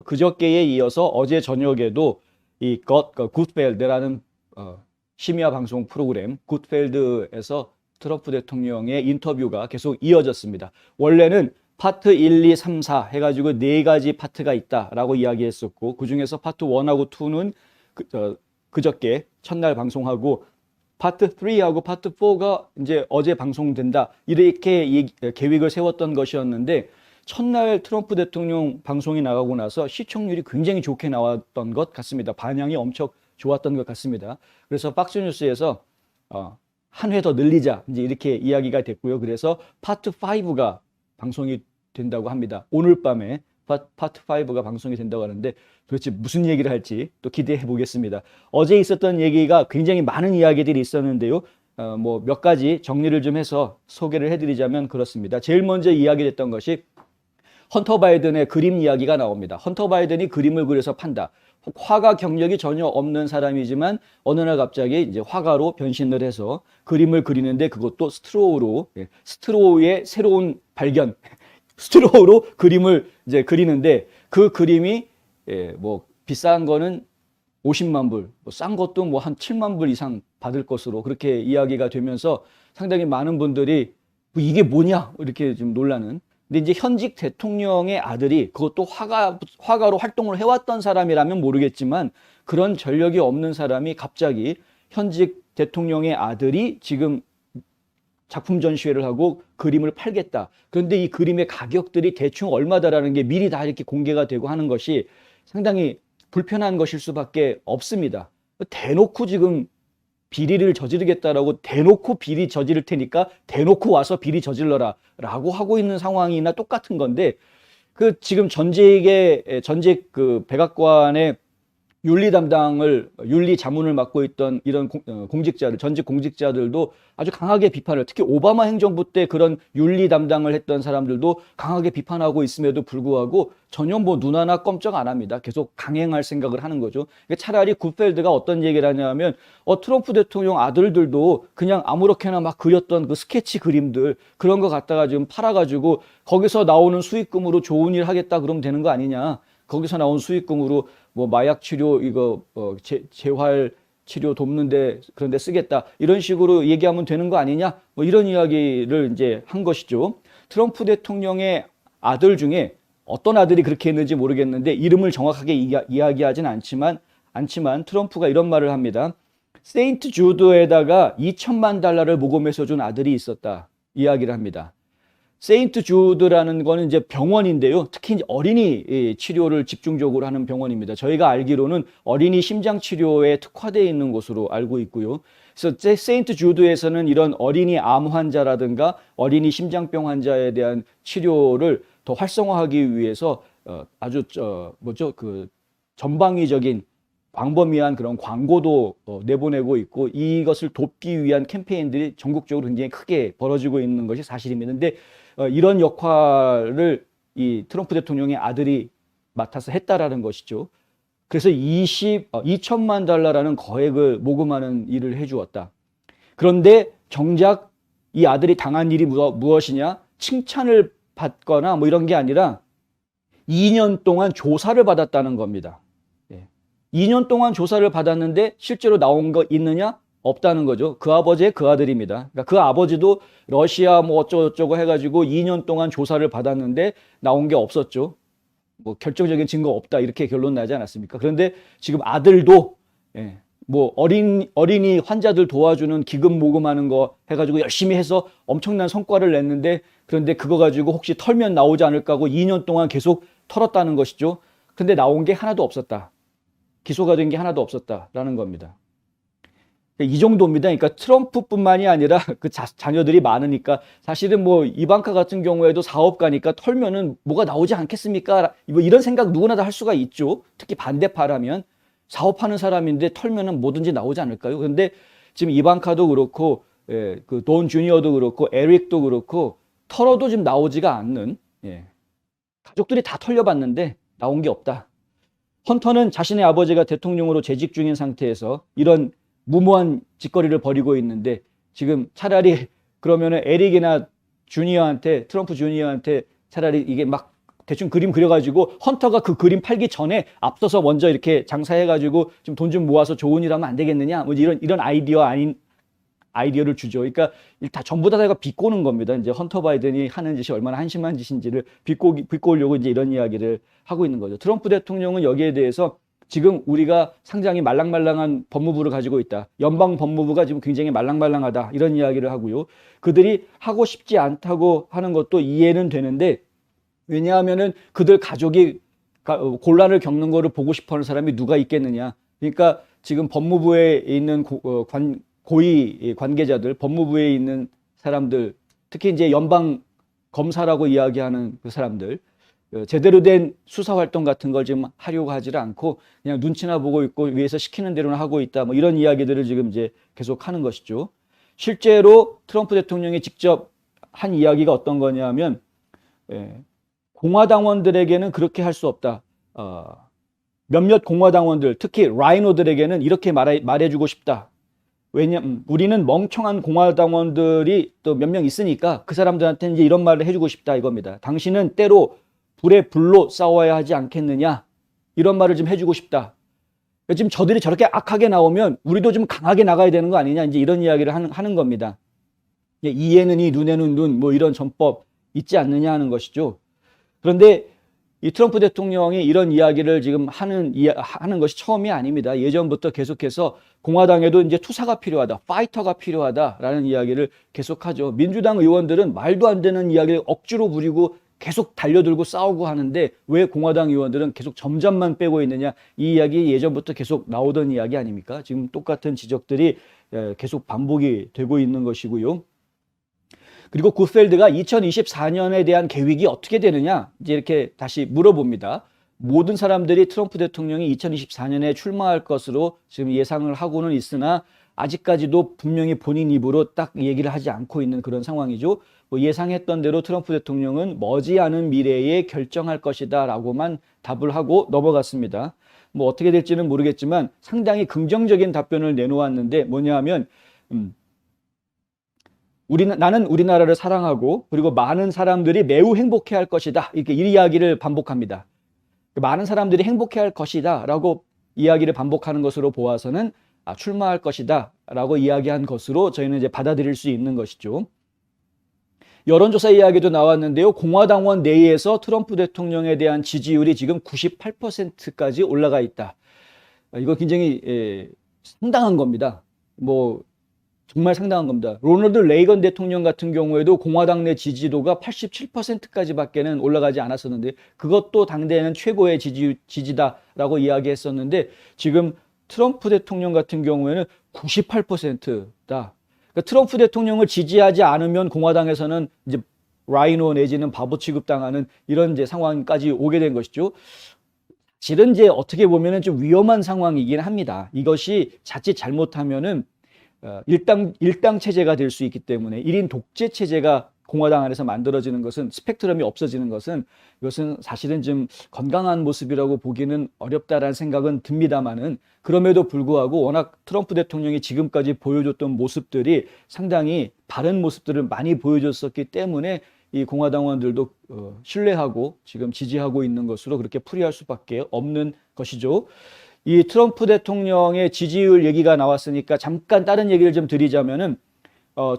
그저께에 이어서 어제 저녁에도 이 굿펠드라는 심야 방송 프로그램 굿펠드에서 트럼프 대통령의 인터뷰가 계속 이어졌습니다. 원래는 파트 1, 2, 3, 4 해가지고 4가지 파트가 있다라고 이야기했었고, 그중에서 파트 1하고 2는 그저께 첫날 방송하고, 파트 3하고 파트 4가 이제 어제 방송된다, 이렇게 계획을 세웠던 것이었는데, 첫날 트럼프 대통령 방송이 나가고 나서 시청률이 굉장히 좋게 나왔던 것 같습니다. 반향이 엄청 좋았던 것 같습니다. 그래서 박스뉴스에서 한 회 더 늘리자, 이제 이렇게 이야기가 됐고요. 그래서 파트 5가 방송이 된다고 합니다. 오늘 밤에 파트 5가 방송이 된다고 하는데, 도대체 무슨 얘기를 할지 또 기대해 보겠습니다. 어제 있었던 얘기가 굉장히 많은 이야기들이 있었는데요. 뭐 몇 가지 정리를 좀 해서 소개를 해드리자면 그렇습니다. 제일 먼저 이야기됐던 것이 헌터 바이든의 그림 이야기가 나옵니다. 헌터 바이든이 그림을 그려서 판다. 화가 경력이 전혀 없는 사람이지만 어느 날 갑자기 이제 화가로 변신을 해서 그림을 그리는데, 그것도 스트로우로, 스트로우의 새로운 발견, 스트로우로 그림을 이제 그리는데, 그 그림이 뭐 비싼 거는 50만 불, 뭐 싼 것도 뭐 한 7만 불 이상 받을 것으로 그렇게 이야기가 되면서 상당히 많은 분들이 뭐 이게 뭐냐 이렇게 좀 놀라는. 근데 이제 현직 대통령의 아들이, 그것도 화가로 활동을 해왔던 사람이라면 모르겠지만, 그런 전력이 없는 사람이 갑자기 현직 대통령의 아들이 지금 작품 전시회를 하고 그림을 팔겠다. 그런데 이 그림의 가격들이 대충 얼마다라는 게 미리 다 이렇게 공개가 되고 하는 것이 상당히 불편한 것일 수밖에 없습니다. 대놓고 지금 비리를 저지르겠다라고 대놓고 비리 저지를 테니까 대놓고 와서 비리 저질러라 라고 하고 있는 상황이나 똑같은 건데, 그 지금 전직 그 백악관의 윤리 자문을 맡고 있던 이런 공직자들, 전직 공직자들도 아주 강하게 비판을, 특히 오바마 행정부 때 그런 윤리 담당을 했던 사람들도 강하게 비판하고 있음에도 불구하고 전혀 뭐 눈 하나 껌쩍 안 합니다. 계속 강행할 생각을 하는 거죠. 차라리 굿펠드가 어떤 얘기를 하냐면, 트럼프 대통령 아들들도 그냥 아무렇게나 막 그렸던 그 스케치 그림들, 그런 거 갖다가 지금 팔아가지고 거기서 나오는 수익금으로 좋은 일 하겠다 그러면 되는 거 아니냐. 거기서 나온 수익금으로 뭐 마약 치료, 이거 재활 치료 돕는데 그런 데 쓰겠다, 이런 식으로 얘기하면 되는 거 아니냐, 뭐 이런 이야기를 이제 한 것이죠. 트럼프 대통령의 아들 중에 어떤 아들이 그렇게 했는지 모르겠는데, 이름을 정확하게 이야기하진 않지만 트럼프가 이런 말을 합니다. 세인트 주드에다가 2천만 달러를 모금해서 준 아들이 있었다, 이야기를 합니다. 세인트 주드라는 거는 이제 병원인데요. 특히 이제 어린이 치료를 집중적으로 하는 병원입니다. 저희가 알기로는 어린이 심장 치료에 특화되어 있는 곳으로 알고 있고요. 그래서 세인트 주드에서는 이런 어린이 암 환자라든가 어린이 심장병 환자에 대한 치료를 더 활성화하기 위해서 아주 그 전방위적인 광범위한 그런 광고도 내보내고 있고, 이것을 돕기 위한 캠페인들이 전국적으로 굉장히 크게 벌어지고 있는 것이 사실입니다. 근데 이런 역할을 이 트럼프 대통령의 아들이 맡아서 했다라는 것이죠. 그래서 2천만 달러라는 거액을 모금하는 일을 해주었다. 그런데 정작 이 아들이 당한 일이 무엇이냐? 칭찬을 받거나 뭐 이런 게 아니라 2년 동안 조사를 받았다는 겁니다. 2년 동안 조사를 받았는데 실제로 나온 거 있느냐? 없다는 거죠. 그 아버지의 그 아들입니다. 그러니까 그 아버지도 러시아 뭐 어쩌고저쩌고 해가지고 2년 동안 조사를 받았는데 나온 게 없었죠. 뭐 결정적인 증거 없다, 이렇게 결론 나지 않았습니까? 그런데 지금 아들도 뭐 어린이 환자들 도와주는 기금 모금하는 거 해가지고 열심히 해서 엄청난 성과를 냈는데, 그런데 그거 가지고 혹시 털면 나오지 않을까 하고 2년 동안 계속 털었다는 것이죠. 근데 나온 게 하나도 없었다. 기소가 된 게 하나도 없었다라는 겁니다. 이 정도입니다. 그러니까 트럼프뿐만이 아니라 그 자녀들이 많으니까, 사실은 뭐 이방카 같은 경우에도 사업가니까 털면은 뭐가 나오지 않겠습니까? 뭐 이런 생각 누구나 다 할 수가 있죠. 특히 반대파라면. 사업하는 사람인데 털면은 뭐든지 나오지 않을까요? 그런데 지금 이방카도 그렇고, 그 돈 주니어도 그렇고, 에릭도 그렇고, 털어도 지금 나오지가 않는, 가족들이 다 털려봤는데 나온 게 없다. 헌터는 자신의 아버지가 대통령으로 재직 중인 상태에서 이런 무모한 짓거리를 벌이고 있는데, 지금 차라리 그러면은 에릭이나 주니어한테, 트럼프 주니어한테 차라리 이게 막 대충 그림 그려가지고 헌터가 그 그림 팔기 전에 앞서서 먼저 이렇게 장사해가지고 좀 돈 좀 모아서 좋은 일 하면 안 되겠느냐, 뭐 이런 아이디어 아닌 아이디어를 주죠. 그러니까 다 전부 다 비꼬는 겁니다. 이제 헌터 바이든이 하는 짓이 얼마나 한심한 짓인지를 비꼬려고 이제 이런 이야기를 하고 있는 거죠. 트럼프 대통령은 여기에 대해서 지금 우리가 상당히 말랑말랑한 법무부를 가지고 있다. 연방 법무부가 지금 굉장히 말랑말랑하다. 이런 이야기를 하고요. 그들이 하고 싶지 않다고 하는 것도 이해는 되는데, 왜냐하면은 그들 가족이 곤란을 겪는 거를 보고 싶어 하는 사람이 누가 있겠느냐. 그러니까 지금 법무부에 있는 고위 관계자들, 법무부에 있는 사람들, 특히 이제 연방 검사라고 이야기하는 그 사람들, 제대로 된 수사 활동 같은 걸 지금 하려고 하지를 않고 그냥 눈치나 보고 있고 위에서 시키는 대로는 하고 있다. 뭐 이런 이야기들을 지금 이제 계속 하는 것이죠. 실제로 트럼프 대통령이 직접 한 이야기가 어떤 거냐면, 공화당원들에게는 그렇게 할 수 없다. 몇몇 공화당원들, 특히 라이노들에게는 이렇게 말해주고 싶다. 왜냐면 우리는 멍청한 공화당원들이 또 몇 명 있으니까 그 사람들한테 이제 이런 말을 해주고 싶다 이겁니다. 당신은 때로 불에 불로 싸워야 하지 않겠느냐, 이런 말을 좀 해주고 싶다. 지금 저들이 저렇게 악하게 나오면 우리도 좀 강하게 나가야 되는 거 아니냐, 이제 이런 이야기를 하는 겁니다. 이에는 이, 눈에는 눈, 뭐 이런 전법 있지 않느냐 하는 것이죠. 그런데 이 트럼프 대통령이 이런 이야기를 지금 하는 것이 처음이 아닙니다. 예전부터 계속해서 공화당에도 이제 투사가 필요하다, 파이터가 필요하다라는 이야기를 계속하죠. 민주당 의원들은 말도 안 되는 이야기를 억지로 부리고 계속 달려들고 싸우고 하는데 왜 공화당 의원들은 계속 점점만 빼고 있느냐, 이 이야기 예전부터 계속 나오던 이야기 아닙니까? 지금 똑같은 지적들이 계속 반복이 되고 있는 것이고요. 그리고 구펠드가 2024년에 대한 계획이 어떻게 되느냐, 이제 이렇게 다시 물어봅니다. 모든 사람들이 트럼프 대통령이 2024년에 출마할 것으로 지금 예상을 하고는 있으나 아직까지도 분명히 본인 입으로 딱 얘기를 하지 않고 있는 그런 상황이죠. 뭐 예상했던 대로 트럼프 대통령은 머지않은 미래에 결정할 것이다 라고만 답을 하고 넘어갔습니다. 뭐 어떻게 될지는 모르겠지만 상당히 긍정적인 답변을 내놓았는데, 뭐냐 하면 나는 우리나라를 사랑하고 그리고 많은 사람들이 매우 행복해할 것이다, 이렇게 이 이야기를 반복합니다. 많은 사람들이 행복해할 것이다 라고 이야기를 반복하는 것으로 보아서는 출마할 것이다 라고 이야기한 것으로 저희는 이제 받아들일 수 있는 것이죠. 여론조사 이야기도 나왔는데요. 공화당원 내에서 트럼프 대통령에 대한 지지율이 지금 98%까지 올라가 있다. 이거 굉장히 상당한 겁니다. 뭐 정말 상당한 겁니다. 로널드 레이건 대통령 같은 경우에도 공화당 내 지지도가 87%까지밖에는 올라가지 않았었는데 그것도 당대에는 최고의 지지다라고 이야기했었는데 지금 트럼프 대통령 같은 경우에는 98%다. 그러니까 트럼프 대통령을 지지하지 않으면 공화당에서는 이제 라이노 내지는 바보 취급당하는 이런 이제 상황까지 오게 된 것이죠. 실은 이제 어떻게 보면은 좀 위험한 상황이긴 합니다. 이것이 자칫 잘못하면은 일당 체제가 될 수 있기 때문에 1인 독재 체제가 공화당 안에서 만들어지는 것은, 스펙트럼이 없어지는 것은, 이것은 사실은 좀 건강한 모습이라고 보기는 어렵다라는 생각은 듭니다만은, 그럼에도 불구하고 워낙 트럼프 대통령이 지금까지 보여줬던 모습들이 상당히 바른 모습들을 많이 보여줬었기 때문에 이 공화당원들도 신뢰하고 지금 지지하고 있는 것으로 그렇게 풀이할 수밖에 없는 것이죠. 이 트럼프 대통령의 지지율 얘기가 나왔으니까 잠깐 다른 얘기를 좀 드리자면은,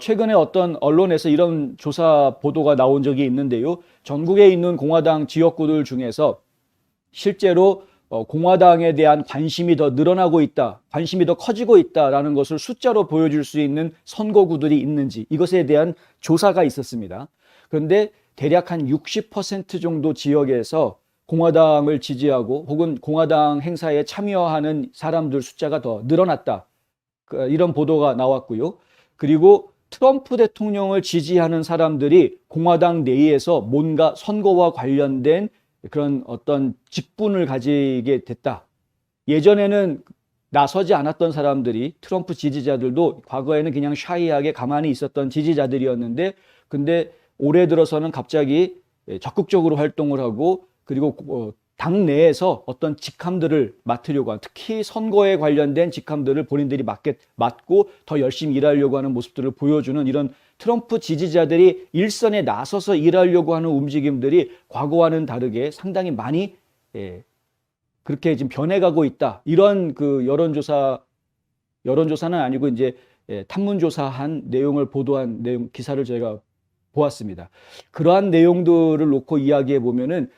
최근에 어떤 언론에서 이런 조사 보도가 나온 적이 있는데요. 전국에 있는 공화당 지역구들 중에서 실제로 공화당에 대한 관심이 더 늘어나고 있다, 관심이 더 커지고 있다라는 것을 숫자로 보여줄 수 있는 선거구들이 있는지, 이것에 대한 조사가 있었습니다. 그런데 대략 한 60% 정도 지역에서 공화당을 지지하고 혹은 공화당 행사에 참여하는 사람들 숫자가 더 늘어났다, 이런 보도가 나왔고요. 그리고 트럼프 대통령을 지지하는 사람들이 공화당 내에서 뭔가 선거와 관련된 그런 어떤 직분을 가지게 됐다. 예전에는 나서지 않았던 사람들이, 트럼프 지지자들도 과거에는 그냥 샤이하게 가만히 있었던 지지자들이었는데, 근데 올해 들어서는 갑자기 적극적으로 활동을 하고, 그리고 당 내에서 어떤 직함들을 맡으려고 하는, 특히 선거에 관련된 직함들을 본인들이 맡고 더 열심히 일하려고 하는 모습들을 보여주는 이런 트럼프 지지자들이 일선에 나서서 일하려고 하는 움직임들이 과거와는 다르게 상당히 많이 그렇게 지금 변해가고 있다. 이런 그 여론조사는 아니고 이제 탐문조사한 내용을 보도한 내용 기사를 저희가 보았습니다. 그러한 내용들을 놓고 이야기해 보면은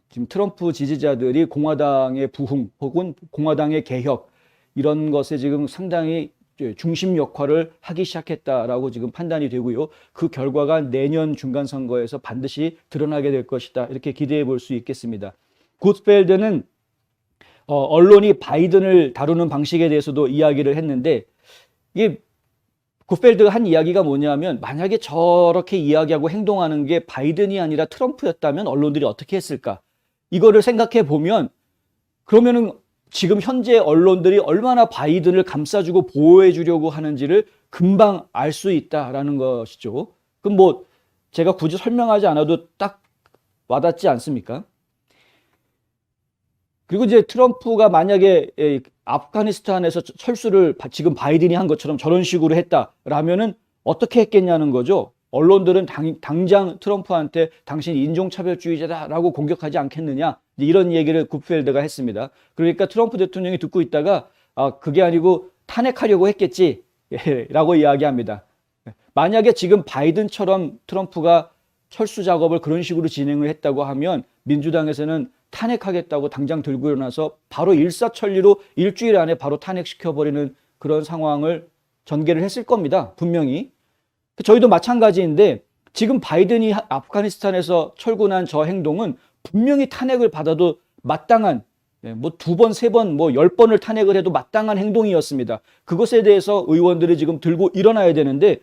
지금 트럼프 지지자들이 공화당의 부흥 혹은 공화당의 개혁 이런 것에 지금 상당히 중심 역할을 하기 시작했다라고 지금 판단이 되고요. 그 결과가 내년 중간 선거에서 반드시 드러나게 될 것이다. 이렇게 기대해 볼 수 있겠습니다. 굿펠드는 언론이 바이든을 다루는 방식에 대해서도 이야기를 했는데, 이게 굿펠드가 한 이야기가 뭐냐면, 만약에 저렇게 이야기하고 행동하는 게 바이든이 아니라 트럼프였다면 언론들이 어떻게 했을까? 이거를 생각해 보면, 그러면은 지금 현재 언론들이 얼마나 바이든을 감싸주고 보호해 주려고 하는지를 금방 알 수 있다라는 것이죠. 그럼 뭐 제가 굳이 설명하지 않아도 딱 와닿지 않습니까? 그리고 이제 트럼프가 만약에 아프가니스탄에서 철수를 지금 바이든이 한 것처럼 저런 식으로 했다라면은 어떻게 했겠냐는 거죠. 언론들은 당장 트럼프한테 당신이 인종차별주의자다라고 공격하지 않겠느냐, 이런 얘기를 굿펠드가 했습니다. 그러니까 트럼프 대통령이 듣고 있다가 그게 아니고 탄핵하려고 했겠지 라고 이야기합니다. 만약에 지금 바이든처럼 트럼프가 철수 작업을 그런 식으로 진행을 했다고 하면 민주당에서는 탄핵하겠다고 당장 들고 일어나서 바로 일사천리로 일주일 안에 바로 탄핵시켜버리는 그런 상황을 전개를 했을 겁니다. 분명히. 저희도 마찬가지인데 지금 바이든이 아프가니스탄에서 철군한 저 행동은 분명히 탄핵을 받아도 마땅한, 뭐 2번, 3번, 뭐 10번을 탄핵을 해도 마땅한 행동이었습니다. 그것에 대해서 의원들이 지금 들고 일어나야 되는데,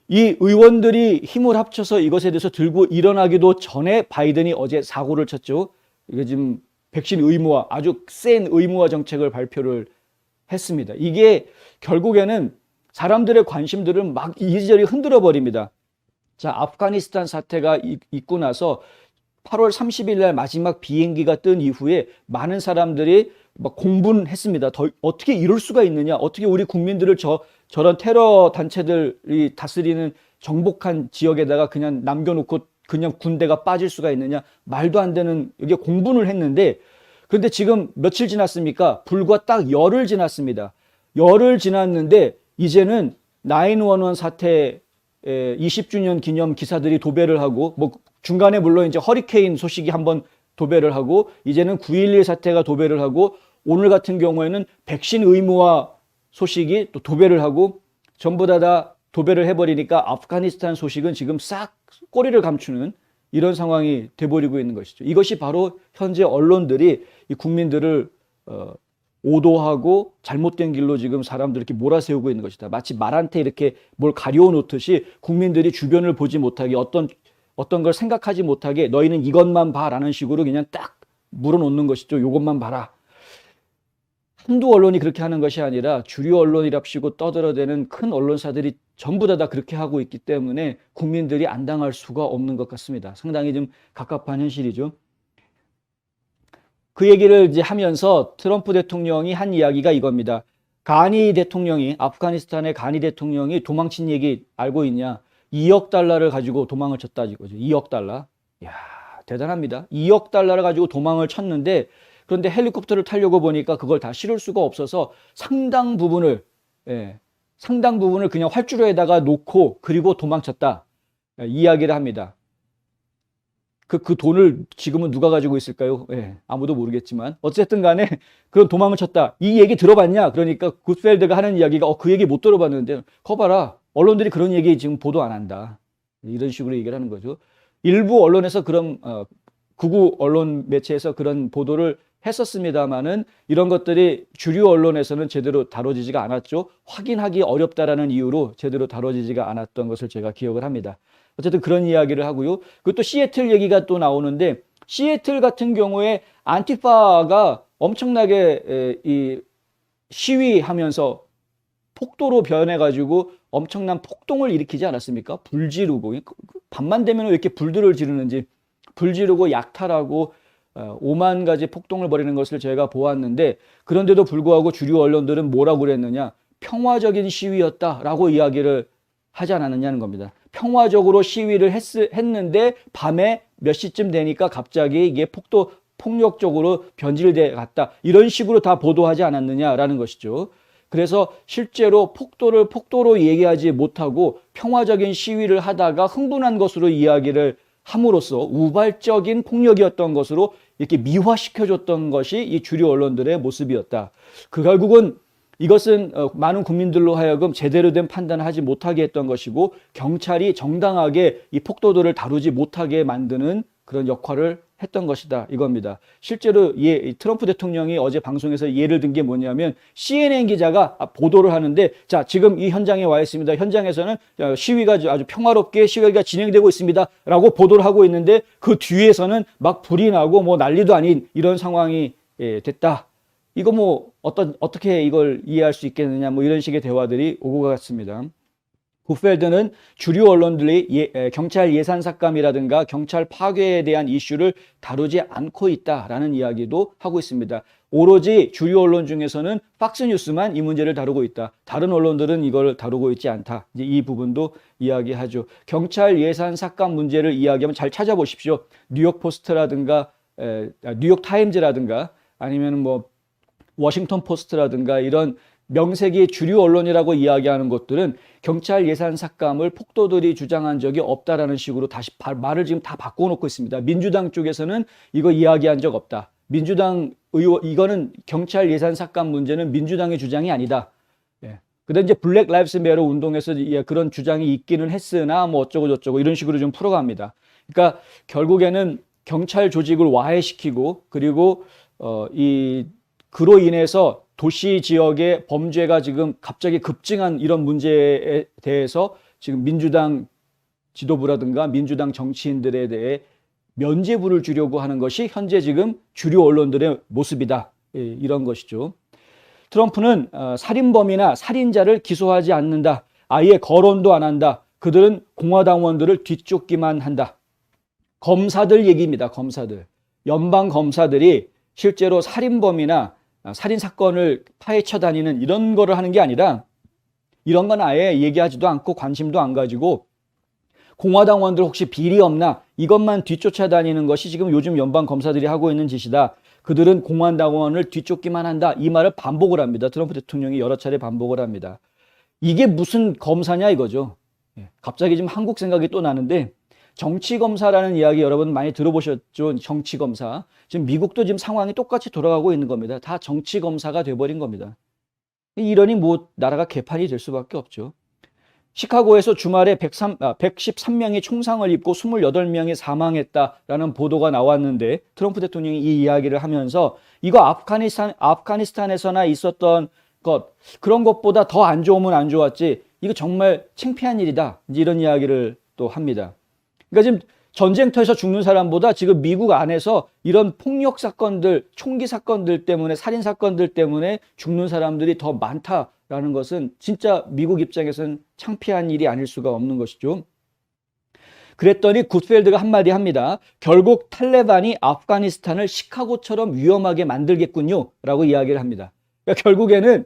이 의원들이 힘을 합쳐서 이것에 대해서 들고 일어나기도 전에 바이든이 어제 사고를 쳤죠. 이게 지금 백신 의무화, 아주 센 의무화 정책을 발표를 했습니다. 이게 결국에는 사람들의 관심들을 막 이리저리 흔들어 버립니다. 자, 아프가니스탄 사태가 있고 나서 8월 30일 날 마지막 비행기가 뜬 이후에 많은 사람들이 막 공분했습니다. 어떻게 이럴 수가 있느냐? 어떻게 우리 국민들을 저런 테러 단체들이 다스리는 정복한 지역에다가 그냥 남겨놓고 그냥 군대가 빠질 수가 있느냐? 말도 안 되는, 이게 공분을 했는데, 그런데 지금 며칠 지났습니까? 불과 딱 열흘 지났습니다. 열흘 지났는데 이제는 911 사태 20주년 기념 기사들이 도배를 하고, 뭐 중간에 물론 이제 허리케인 소식이 한번 도배를 하고, 이제는 9.11 사태가 도배를 하고, 오늘 같은 경우에는 백신 의무화 소식이 또 도배를 하고, 전부 다 도배를 해버리니까 아프가니스탄 소식은 지금 싹 꼬리를 감추는 이런 상황이 돼버리고 있는 것이죠. 이것이 바로 현재 언론들이 이 국민들을 오도하고 잘못된 길로 지금 사람들 이렇게 몰아세우고 있는 것이다. 마치 말한테 이렇게 뭘 가려워 놓듯이 국민들이 주변을 보지 못하게, 어떤 걸 생각하지 못하게 너희는 이것만 봐라는 식으로 그냥 딱 물어놓는 것이죠. 이것만 봐라. 한두 언론이 그렇게 하는 것이 아니라 주류 언론이랍시고 떠들어대는 큰 언론사들이 전부 다 그렇게 하고 있기 때문에 국민들이 안 당할 수가 없는 것 같습니다. 상당히 좀 갑갑한 현실이죠. 그 얘기를 이제 하면서 트럼프 대통령이 한 이야기가 이겁니다. 가니 대통령이, 아프가니스탄의 가니 대통령이 도망친 얘기 알고 있냐? 2억 달러를 가지고 도망을 쳤다 이거죠. 2억 달러. 이야, 대단합니다. 2억 달러를 가지고 도망을 쳤는데, 그런데 헬리콥터를 타려고 보니까 그걸 다 실을 수가 없어서 상당 부분을 그냥 활주로에다가 놓고 그리고 도망쳤다. 이야기를 합니다. 그 돈을 지금은 누가 가지고 있을까요? 아무도 모르겠지만 어쨌든 간에 그런 도망을 쳤다. 이 얘기 들어봤냐? 그러니까 굿펠드가 하는 이야기가 그 얘기 못 들어봤는데, 거 봐라. 언론들이 그런 얘기 지금 보도 안 한다. 이런 식으로 얘기를 하는 거죠. 일부 언론에서 그런 극우 언론 매체에서 그런 보도를 했었습니다만은 이런 것들이 주류 언론에서는 제대로 다뤄지지가 않았죠. 확인하기 어렵다라는 이유로 제대로 다뤄지지가 않았던 것을 제가 기억을 합니다. 어쨌든 그런 이야기를 하고요. 그리고 또 시애틀 얘기가 또 나오는데, 시애틀 같은 경우에 안티파가 엄청나게 이 시위하면서 폭도로 변해가지고 엄청난 폭동을 일으키지 않았습니까? 불 지르고, 밤만 되면 왜 이렇게 불들을 지르는지, 불 지르고 약탈하고 오만 가지 폭동을 벌이는 것을 저희가 보았는데, 그런데도 불구하고 주류 언론들은 뭐라고 그랬느냐? 평화적인 시위였다라고 이야기를 하지 않았느냐는 겁니다. 평화적으로 시위를 했는데 밤에 몇 시쯤 되니까 갑자기 이게 폭력적으로 변질돼 갔다. 이런 식으로 다 보도하지 않았느냐라는 것이죠. 그래서 실제로 폭도로 얘기하지 못하고 평화적인 시위를 하다가 흥분한 것으로 이야기를 함으로써 우발적인 폭력이었던 것으로 이렇게 미화시켜줬던 것이 이 주류 언론들의 모습이었다. 그 결국은 이것은 많은 국민들로 하여금 제대로 된 판단을 하지 못하게 했던 것이고, 경찰이 정당하게 이 폭도들을 다루지 못하게 만드는 그런 역할을 했던 것이다, 이겁니다. 실제로 트럼프 대통령이 어제 방송에서 예를 든 게 뭐냐면, CNN 기자가 보도를 하는데, 자, 지금 이 현장에 와 있습니다. 현장에서는 시위가 아주 평화롭게 시위가 진행되고 있습니다 라고 보도를 하고 있는데, 그 뒤에서는 막 불이 나고 뭐 난리도 아닌 이런 상황이 됐다. 이거 뭐 어떻게 이걸 이해할 수 있겠느냐, 뭐 이런 식의 대화들이 오고 갔습니다. 굿펠드는 주류 언론들이 경찰 예산 삭감이라든가 경찰 파괴에 대한 이슈를 다루지 않고 있다라는 이야기도 하고 있습니다. 오로지 주류 언론 중에서는 팍스뉴스만 이 문제를 다루고 있다. 다른 언론들은 이걸 다루고 있지 않다. 이제 이 부분도 이야기하죠. 경찰 예산 삭감 문제를 이야기하면 잘 찾아보십시오. 뉴욕 포스트라든가 뉴욕 타임즈라든가 아니면 뭐 워싱턴 포스트라든가 이런 명색이 주류 언론이라고 이야기하는 것들은 경찰 예산 삭감을 폭도들이 주장한 적이 없다라는 식으로 다시 말을 지금 다 바꿔놓고 있습니다. 민주당 쪽에서는 이거 이야기한 적 없다. 민주당 이거는 경찰 예산 삭감 문제는 민주당의 주장이 아니다. 그다음 이제 블랙 라이브스 매터 운동에서 그런 주장이 있기는 했으나 뭐 어쩌고 저쩌고 이런 식으로 좀 풀어갑니다. 그러니까 결국에는 경찰 조직을 와해시키고, 그리고 그로 인해서 도시 지역의 범죄가 지금 갑자기 급증한 이런 문제에 대해서 지금 민주당 지도부라든가 민주당 정치인들에 대해 면죄부를 주려고 하는 것이 현재 지금 주류 언론들의 모습이다. 이런 것이죠. 트럼프는 살인범이나 살인자를 기소하지 않는다. 아예 거론도 안 한다. 그들은 공화당원들을 뒤쫓기만 한다. 검사들 얘기입니다. 검사들. 연방 검사들이 실제로 살인범이나 살인사건을 파헤쳐 다니는 이런 거를 하는 게 아니라, 이런 건 아예 얘기하지도 않고 관심도 안 가지고 공화당원들 혹시 비리 없나 이것만 뒤쫓아다니는 것이 지금 요즘 연방 검사들이 하고 있는 짓이다. 그들은 공화당원을 뒤쫓기만 한다. 이 말을 반복을 합니다. 트럼프 대통령이 여러 차례 반복을 합니다. 이게 무슨 검사냐 이거죠. 갑자기 지금 한국 생각이 또 나는데, 정치검사라는 이야기 여러분 많이 들어보셨죠? 정치검사. 지금 미국도 지금 상황이 똑같이 돌아가고 있는 겁니다. 다 정치검사가 돼버린 겁니다. 이러니 뭐 나라가 개판이 될 수밖에 없죠. 시카고에서 주말에 113명이 총상을 입고 28명이 사망했다라는 보도가 나왔는데, 트럼프 대통령이 이 이야기를 하면서 이거 아프가니스탄에서나 있었던 것, 그런 것보다 더 안 좋으면 안 좋았지, 이거 정말 창피한 일이다. 이런 이야기를 또 합니다. 그러니까 지금 전쟁터에서 죽는 사람보다 지금 미국 안에서 이런 폭력 사건들, 총기 사건들 때문에, 살인 사건들 때문에 죽는 사람들이 더 많다라는 것은 진짜 미국 입장에서는 창피한 일이 아닐 수가 없는 것이죠. 그랬더니 굿펠드가 한마디 합니다. 결국 탈레반이 아프가니스탄을 시카고처럼 위험하게 만들겠군요 라고 이야기를 합니다. 그러니까 결국에는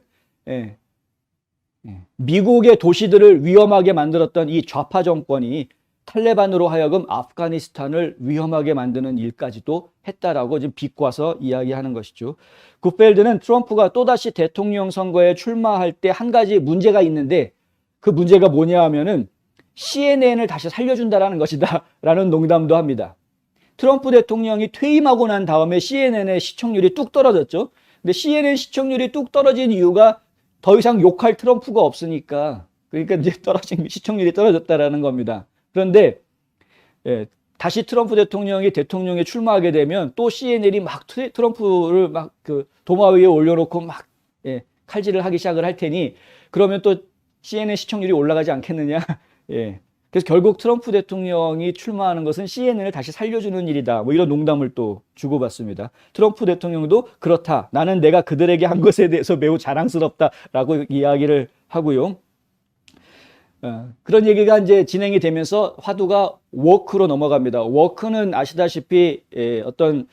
미국의 도시들을 위험하게 만들었던 이 좌파 정권이 탈레반으로 하여금 아프가니스탄을 위험하게 만드는 일까지도 했다라고 지금 비꼬아서 이야기하는 것이죠. 굿펠드는 트럼프가 또다시 대통령 선거에 출마할 때 한 가지 문제가 있는데, 그 문제가 뭐냐 하면은 CNN을 다시 살려준다라는 것이다 라는 농담도 합니다. 트럼프 대통령이 퇴임하고 난 다음에 CNN의 시청률이 뚝 떨어졌죠. 근데 CNN 시청률이 뚝 떨어진 이유가 더 이상 욕할 트럼프가 없으니까, 그러니까 이제 시청률이 떨어졌다라는 겁니다. 그런데 다시 트럼프 대통령이 대통령에 출마하게 되면 또 CNN이 막 트럼프를 막 그 도마 위에 올려놓고 막 칼질을 하기 시작을 할 테니, 그러면 또 CNN 시청률이 올라가지 않겠느냐. 그래서 결국 트럼프 대통령이 출마하는 것은 CNN을 다시 살려주는 일이다. 뭐 이런 농담을 또 주고받습니다. 트럼프 대통령도 그렇다. 나는 내가 그들에게 한 것에 대해서 매우 자랑스럽다라고 이야기를 하고요. 그런 얘기가 이제 진행이 되면서 화두가 워크로 넘어갑니다. 워크는 아시다시피 어떤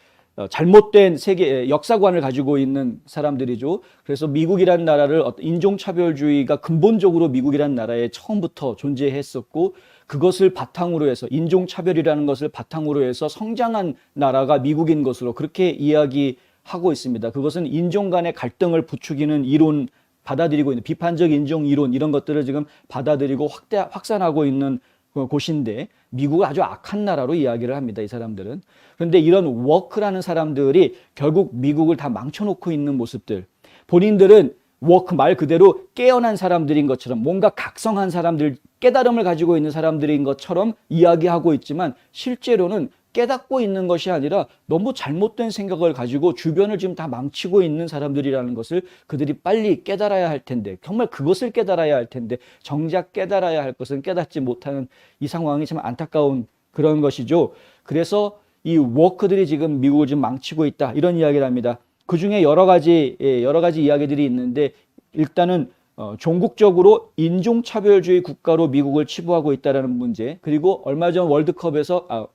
잘못된 세계 역사관을 가지고 있는 사람들이죠. 그래서 미국이란 나라를 인종차별주의가 근본적으로 미국이란 나라에 처음부터 존재했었고, 그것을 바탕으로 해서 인종차별이라는 것을 바탕으로 해서 성장한 나라가 미국인 것으로 그렇게 이야기하고 있습니다. 그것은 인종 간의 갈등을 부추기는 이론 받아들이고 있는 비판적 인종 이론 이런 것들을 지금 받아들이고 확산하고 있는 곳인데, 미국은 아주 악한 나라로 이야기를 합니다, 이 사람들은. 그런데 이런 워크라는 사람들이 결국 미국을 다 망쳐놓고 있는 모습들, 본인들은 워크 말 그대로 깨어난 사람들인 것처럼, 뭔가 각성한 사람들, 깨달음을 가지고 있는 사람들인 것처럼 이야기하고 있지만, 실제로는 깨닫고 있는 것이 아니라 너무 잘못된 생각을 가지고 주변을 지금 다 망치고 있는 사람들이라는 것을 그들이 빨리 깨달아야 할 텐데, 정말 그것을 깨달아야 할 텐데, 정작 깨달아야 할 것은 깨닫지 못하는 이 상황이 참 안타까운 그런 것이죠. 그래서 이 워크들이 지금 미국을 지금 망치고 있다, 이런 이야기를 합니다. 그 중에 여러 가지 이야기들이 있는데, 일단은 종국적으로 인종차별주의 국가로 미국을 치부하고 있다는 문제, 그리고 얼마 전 월드컵에서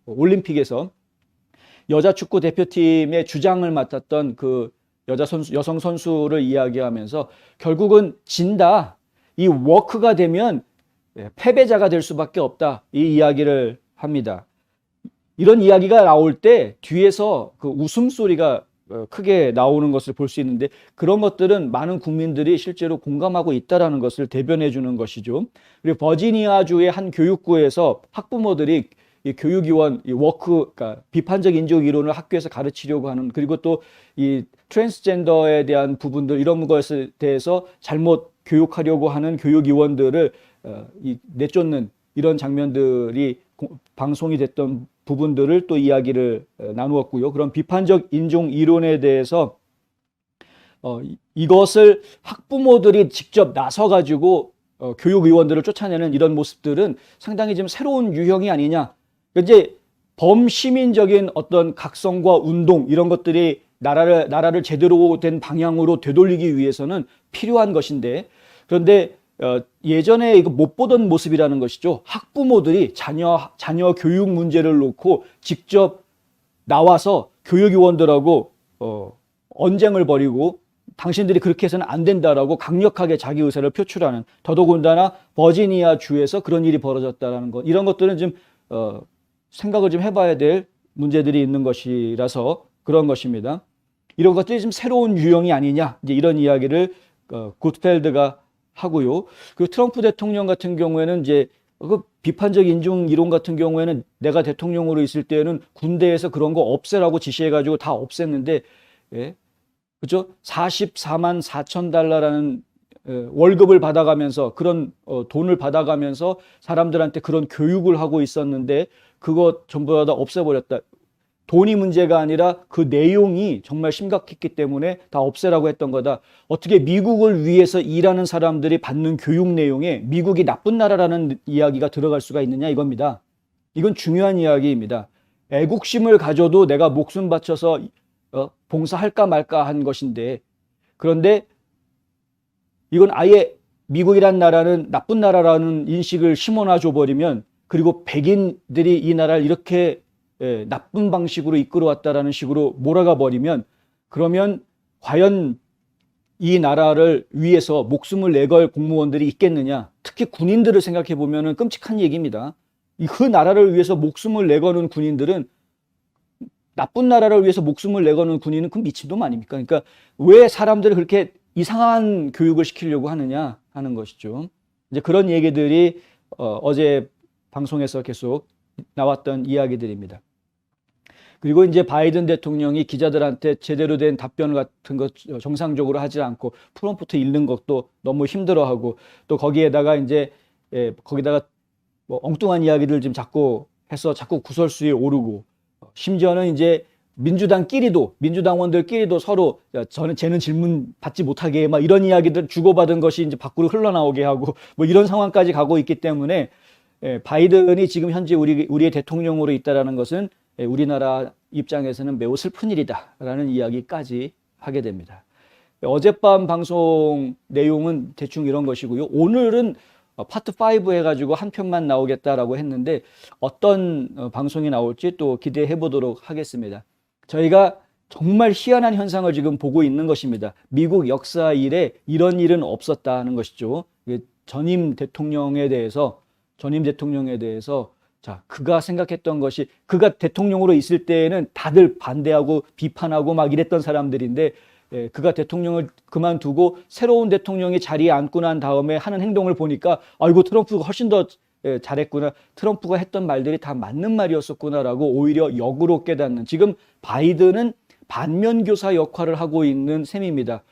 올림픽에서 여자 축구 대표팀의 주장을 맡았던 그 여성 선수를 이야기하면서 결국은 진다, 이 워크가 되면 패배자가 될 수밖에 없다, 이 이야기를 합니다. 이런 이야기가 나올 때 뒤에서 그 웃음소리가 크게 나오는 것을 볼 수 있는데, 그런 것들은 많은 국민들이 실제로 공감하고 있다는 것을 대변해 주는 것이죠. 그리고 버지니아주의 한 교육구에서 학부모들이 이 교육위원, 이 워크, 그러니까 비판적 인종 이론을 학교에서 가르치려고 하는, 그리고 또 이 트랜스젠더에 대한 부분들, 이런 것에 대해서 잘못 교육하려고 하는 교육위원들을 내쫓는 이런 장면들이 방송이 됐던 부분들을 또 이야기를 나누었고요. 그런 비판적 인종 이론에 대해서 이것을 학부모들이 직접 나서가지고 교육위원들을 쫓아내는 이런 모습들은 상당히 좀 새로운 유형이 아니냐. 이제 범시민적인 어떤 각성과 운동, 이런 것들이 나라를 제대로 된 방향으로 되돌리기 위해서는 필요한 것인데, 그런데 예전에 이거 못 보던 모습이라는 것이죠. 학부모들이 자녀 교육 문제를 놓고 직접 나와서 교육위원들하고 언쟁을 벌이고, 당신들이 그렇게 해서는 안 된다라고 강력하게 자기 의사를 표출하는, 더더군다나 버지니아 주에서 그런 일이 벌어졌다라는 것, 이런 것들은 좀 생각을 좀 해봐야 될 문제들이 있는 것이라서 그런 것입니다. 이런 것들이 좀 새로운 유형이 아니냐, 이제 이런 이야기를 굿펠드가 하고요. 그 트럼프 대통령 같은 경우에는 이제 그 비판적 인종 이론 같은 경우에는 내가 대통령으로 있을 때는 군대에서 그런 거 없애라고 지시해가지고 다 없앴는데, 그죠? 44만 4천 달러라는 월급을 받아가면서, 그런 돈을 받아가면서 사람들한테 그런 교육을 하고 있었는데, 그거 전부 다 없애버렸다. 돈이 문제가 아니라 그 내용이 정말 심각했기 때문에 다 없애라고 했던 거다. 어떻게 미국을 위해서 일하는 사람들이 받는 교육 내용에 미국이 나쁜 나라라는 이야기가 들어갈 수가 있느냐, 이겁니다. 이건 중요한 이야기입니다. 애국심을 가져도 내가 목숨 바쳐서 봉사할까 말까 한 것인데, 그런데 이건 아예 미국이란 나라는 나쁜 나라라는 인식을 심어놔 줘버리면, 그리고 백인들이 이 나라를 이렇게 나쁜 방식으로 이끌어왔다라는 식으로 몰아가 버리면, 그러면 과연 이 나라를 위해서 목숨을 내걸 공무원들이 있겠느냐. 특히 군인들을 생각해 보면 끔찍한 얘기입니다. 그 나라를 위해서 목숨을 내거는 군인들은, 나쁜 나라를 위해서 목숨을 내거는 군인은 그 미친놈 아닙니까? 그러니까 왜 사람들을 그렇게 이상한 교육을 시키려고 하느냐 하는 것이죠. 이제 그런 얘기들이 어제 방송에서 계속 나왔던 이야기들입니다. 그리고 이제 바이든 대통령이 기자들한테 제대로 된 답변 같은 것 정상적으로 하지 않고 프롬프트 읽는 것도 너무 힘들어하고, 또 거기에다가 이제 거기다가 뭐 엉뚱한 이야기들 좀 자꾸 해서 자꾸 구설수에 오르고, 심지어는 이제 민주당원들끼리도 서로 쟤는 질문 받지 못하게 막 이런 이야기들 주고받은 것이 이제 밖으로 흘러나오게 하고, 뭐 이런 상황까지 가고 있기 때문에 바이든이 지금 현재 우리의 대통령으로 있다라는 것은 우리나라 입장에서는 매우 슬픈 일이다라는 이야기까지 하게 됩니다. 어젯밤 방송 내용은 대충 이런 것이고요. 오늘은 파트 5 해가지고 한 편만 나오겠다라고 했는데, 어떤 방송이 나올지 또 기대해 보도록 하겠습니다. 저희가 정말 희한한 현상을 지금 보고 있는 것입니다. 미국 역사 이래 이런 일은 없었다는 것이죠. 전임 대통령에 대해서 자, 그가 생각했던 것이 그가 대통령으로 있을 때에는 다들 반대하고 비판하고 막 이랬던 사람들인데 그가 대통령을 그만두고 새로운 대통령이 자리에 앉고 난 다음에 하는 행동을 보니까 아이고 트럼프가 훨씬 더 잘했구나. 트럼프가 했던 말들이 다 맞는 말이었었구나라고 오히려 역으로 깨닫는 지금 바이든은 반면교사 역할을 하고 있는 셈입니다.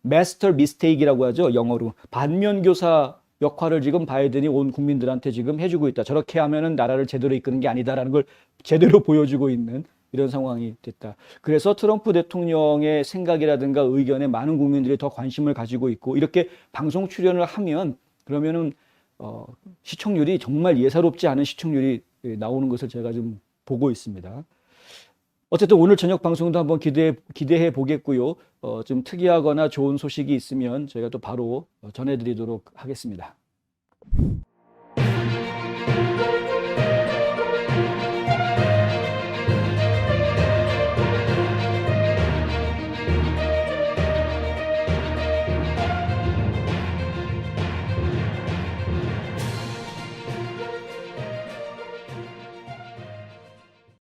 마스터 미스테이크라고 하죠. 영어로. 반면교사 역할을 지금 바이든이 온 국민들한테 지금 해주고 있다. 저렇게 하면은 나라를 제대로 이끄는 게 아니다라는 걸 제대로 보여주고 있는 이런 상황이 됐다. 그래서 트럼프 대통령의 생각이라든가 의견에 많은 국민들이 더 관심을 가지고 있고 이렇게 방송 출연을 하면 그러면은 시청률이 정말 예사롭지 않은 시청률이 나오는 것을 제가 좀 보고 있습니다. 어쨌든 오늘 저녁 방송도 한번 기대해 보겠고요. 좀 특이하거나 좋은 소식이 있으면 저희가 또 바로 전해드리도록 하겠습니다.